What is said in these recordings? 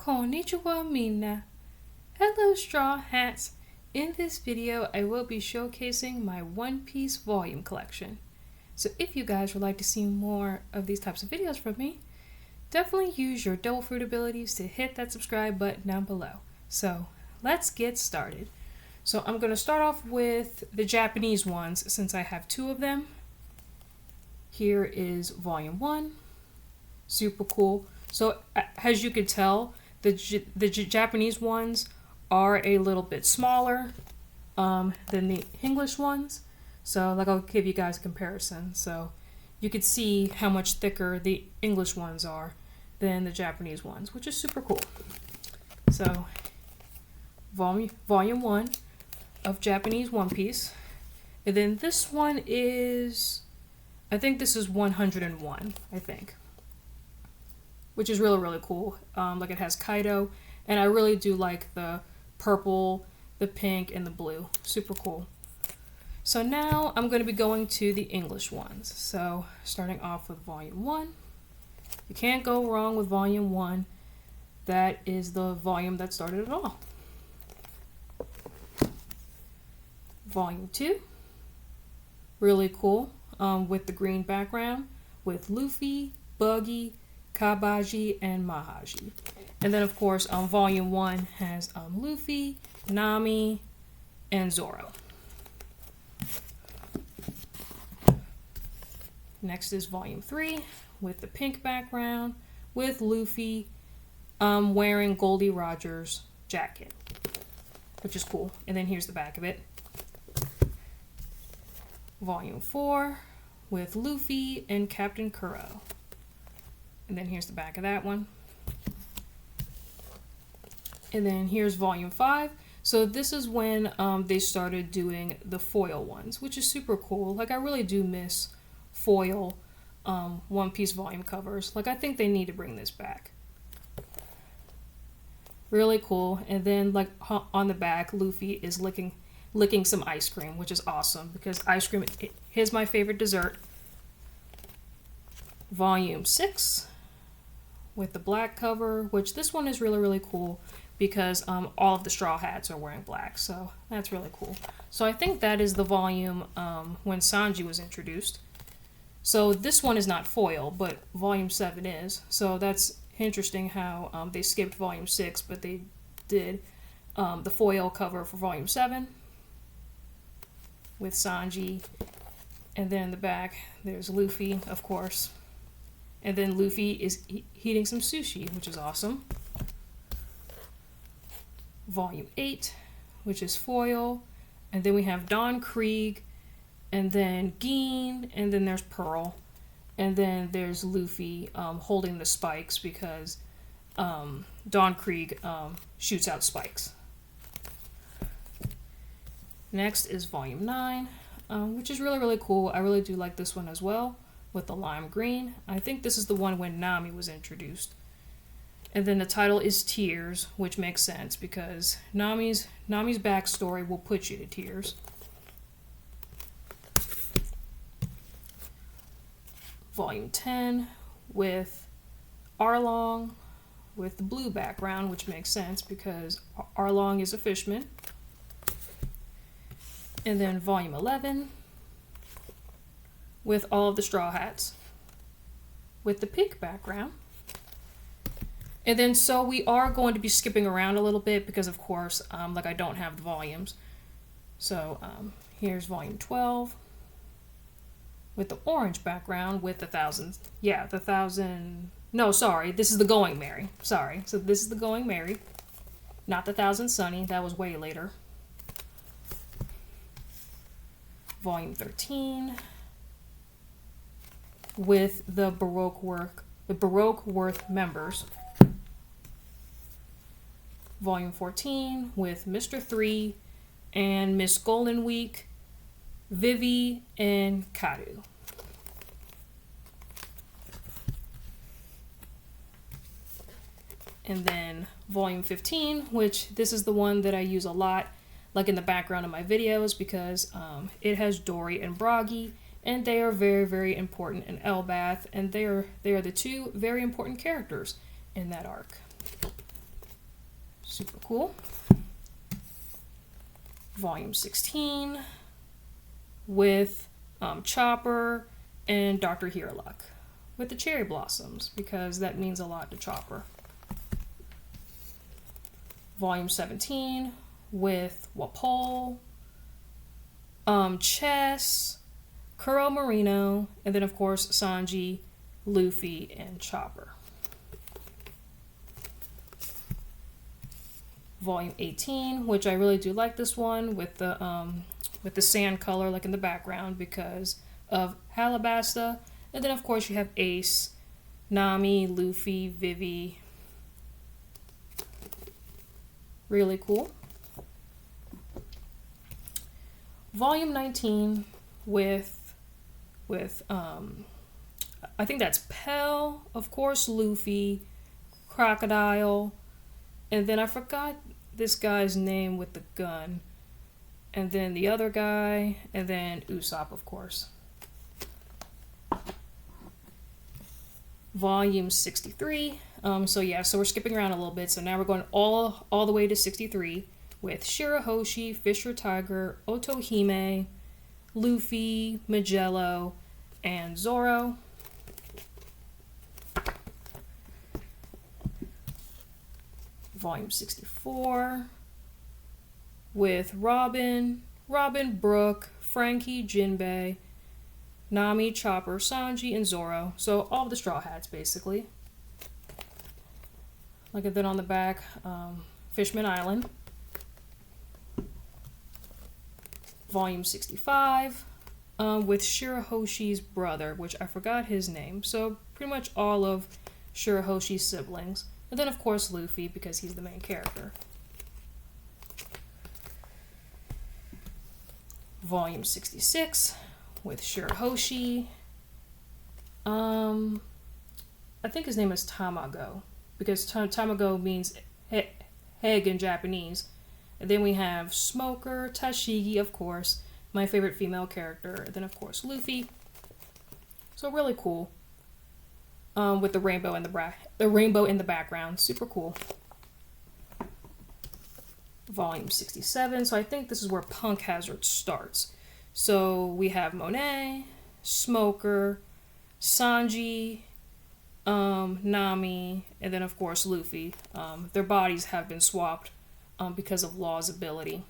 Konnichiwa minna. Hello Straw Hats. In this video I will be showcasing my One Piece volume collection. So if you guys would like to see more of these types of videos from me, definitely use your Devil Fruit abilities to hit that subscribe button down below. So let's get started. So I'm going to start off with the Japanese ones since I have two of them. Here is volume 1. Super cool. So as you can tell, the Japanese ones are a little bit smaller than the English ones. So like I'll give you guys a comparison. So you could see how much thicker the English ones are than the Japanese ones, which is super cool. So volume 1 of Japanese One Piece. And then this one is, I think this is 101, I think. Which is really, really cool. Like it has Kaido, and I really do like the purple, the pink, and the blue. Super cool. So now I'm going to be going to the English ones. So starting off with volume 1. You can't go wrong with volume 1. That is the volume that started it all. Volume 2. Really cool. With the green background. With Luffy, Buggy, Kabaji, and Mahaji. And then of course volume 1 has Luffy, Nami, and Zoro. Next is volume 3 with the pink background with Luffy wearing Goldie Roger's jacket, which is cool. And then here's the back of it. Volume 4 with Luffy and Captain Kuro. And then here's the back of that one. And then here's volume 5. So this is when they started doing the foil ones, which is super cool. Like I really do miss foil One Piece volume covers. Like I think they need to bring this back. Really cool. And then like on the back, Luffy is licking some ice cream, which is awesome because ice cream is my favorite dessert. Volume 6. With the black cover, which this one is really, really cool because all of the Straw Hats are wearing black, so that's really cool. So I think that is the volume when Sanji was introduced. So this one is not foil, but volume 7 is. So that's interesting how they skipped volume 6, but they did the foil cover for volume 7 with Sanji. And then in the back, there's Luffy, of course. And then Luffy is eating some sushi, which is awesome. Volume 8, which is foil. And then we have Don Krieg, and then Gin, and then there's Pearl. And then there's Luffy holding the spikes because Don Krieg shoots out spikes. Next is Volume 9, which is really, really cool. I really do like this one as well. With the lime green. I think this is the one when Nami was introduced. And then the title is Tears, which makes sense because Nami's backstory will put you to tears. Volume 10 with Arlong with the blue background, which makes sense because Arlong is a fishman. And then Volume 11 with all of the Straw Hats with the pink background. And then so we are going to be skipping around a little bit because of course like I don't have the volumes. So here's volume 12 with the orange background with the this is the Going Merry. Sorry. So this is the Going Merry, not the Thousand Sunny. That was way later. Volume 13 with the Baroque Worth members. Volume 14 with Mr. 3 and Miss Golden Week, Vivi, and Karu. And then Volume 15, which this is the one that I use a lot, like in the background of my videos, because it has Dory and Bragi, and they are very, very important in Elbaf, and they are the two very important characters in that arc. Super cool. Volume 16 with Chopper and Dr. Heerluck with the cherry blossoms, because that means a lot to Chopper. Volume 17 with Wapol, Chess, Kuro Marino, and then of course Sanji, Luffy, and Chopper. Volume 18, which I really do like this one with the sand color like in the background because of Alabasta. And then of course you have Ace, Nami, Luffy, Vivi. Really cool. Volume 19 with I think that's Pell, of course Luffy, Crocodile, and then I forgot this guy's name with the gun, and then the other guy, and then Usopp, of course. Volume 63. So we're skipping around a little bit. So now we're going all the way to 63 with Shirahoshi, Fisher Tiger, Otohime, Luffy, Magello, and Zoro. Volume 64 with Robin, Brooke, Frankie, Jinbei, Nami, Chopper, Sanji, and Zoro. So all of the Straw Hats, basically. Like then on the back, Fishman Island. Volume 65 with Shirahoshi's brother, which I forgot his name. So pretty much all of Shirahoshi's siblings. And then of course Luffy, because he's the main character. Volume 66 with Shirahoshi. I think his name is Tamago, because Tamago means egg in Japanese. And then we have Smoker, Tashigi, of course, my favorite female character. And then of course Luffy. So really cool. With the rainbow in the background, super cool. Volume 67. So I think this is where Punk Hazard starts. So we have Monet, Smoker, Sanji, Nami, and then of course Luffy. Their bodies have been swapped because of Law's ability.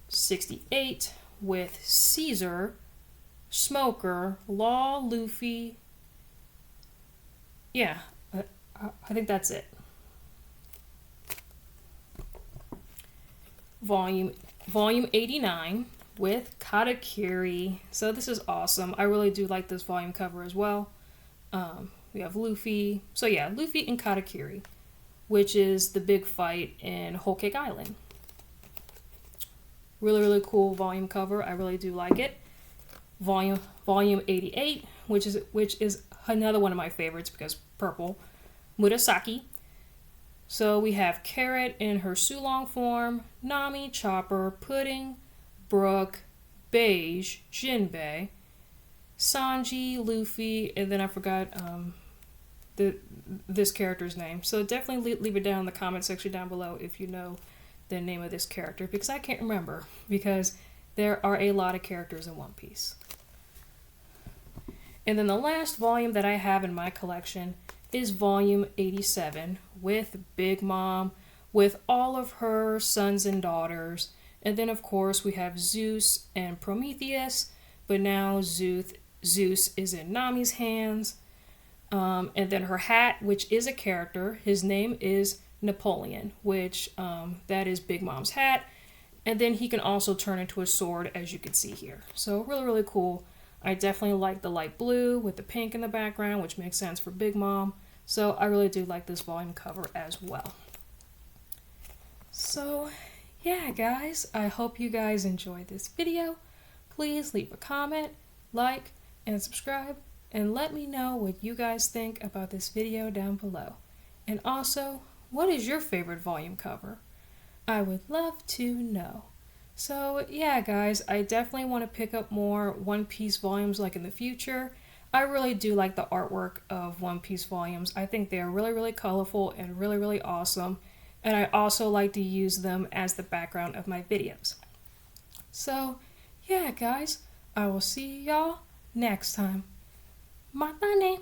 68 with Caesar, Smoker, Law, Luffy. Yeah, I think that's it. Volume 89 with Katakuri. So this is awesome. I really do like this volume cover as well. We have Luffy. So yeah, Luffy and Katakuri, which is the big fight in Whole Cake Island. Really cool volume cover. I really do like it. Volume 88, which is another one of my favorites because purple. Murasaki. So we have Carrot in her Sulong form, Nami, Chopper, Pudding, Brooke, Beige, Jinbei, Sanji, Luffy, and then I forgot this character's name. So definitely leave it down in the comment section down below if you know the name of this character, because I can't remember, because there are a lot of characters in One Piece. And then the last volume that I have in my collection is volume 87 with Big Mom, with all of her sons and daughters. And then of course we have Zeus and Prometheus, but now Zeus is in Nami's hands. And then her hat, which is a character, his name is Napoleon, which that is Big Mom's hat. And then he can also turn into a sword, as you can see here. So really cool. I definitely like the light blue with the pink in the background, which makes sense for Big Mom. So I really do like this volume cover as well. So yeah, guys, I hope you guys enjoyed this video. Please leave a comment, like, and subscribe, and let me know what you guys think about this video down below. And also, what is your favorite volume cover? I would love to know. So yeah, guys, I definitely want to pick up more One Piece volumes like in the future. I really do like the artwork of One Piece volumes. I think they are really, really colorful and really, really awesome. And I also like to use them as the background of my videos. So, yeah, guys, I will see y'all next time. Matane!